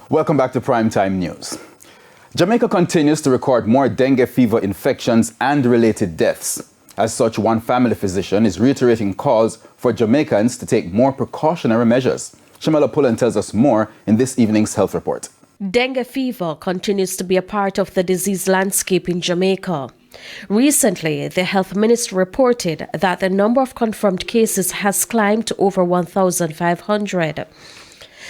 Welcome back to Primetime News. Jamaica continues to record more dengue fever infections and related deaths. As such, one family physician is reiterating calls for Jamaicans to take more precautionary measures. Shamela Pullen tells us more in this evening's health report. Dengue fever continues to be a part of the disease landscape in Jamaica. Recently, the health minister reported that the number of confirmed cases has climbed to over 1,500.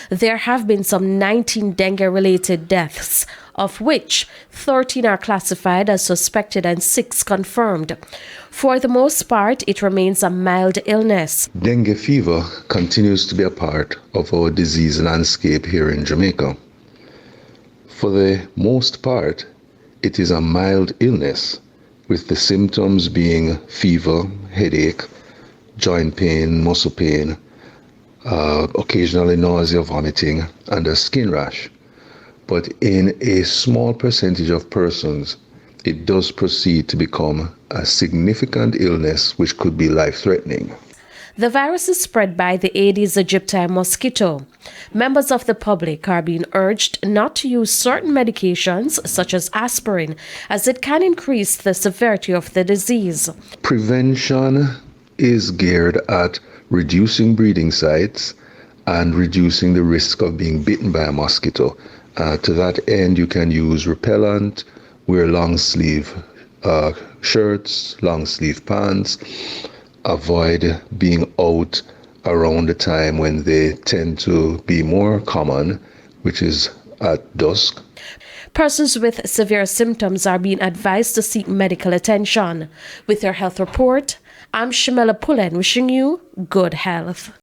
There have been some 19 dengue-related deaths, of which 13 are classified as suspected and 6 confirmed. For the most part, it remains a mild illness. Dengue fever continues to be a part of our disease landscape here in Jamaica. For the most part, it is a mild illness, with the symptoms being fever, headache, joint pain, muscle pain, occasionally nausea, vomiting, and a skin rash. But in a small percentage of persons, it does proceed to become a significant illness which could be life-threatening. The virus is spread by the Aedes aegypti mosquito. Members of the public are being urged not to use certain medications, such as aspirin, as it can increase the severity of the disease. Prevention is geared at reducing breeding sites and reducing the risk of being bitten by a mosquito. To that end, you can use repellent, wear long sleeve shirts, long sleeve pants, avoid being out around the time when they tend to be more common, which is at dusk. Persons with severe symptoms are being advised to seek medical attention. With your health report, I'm Shamela Pullen wishing you good health.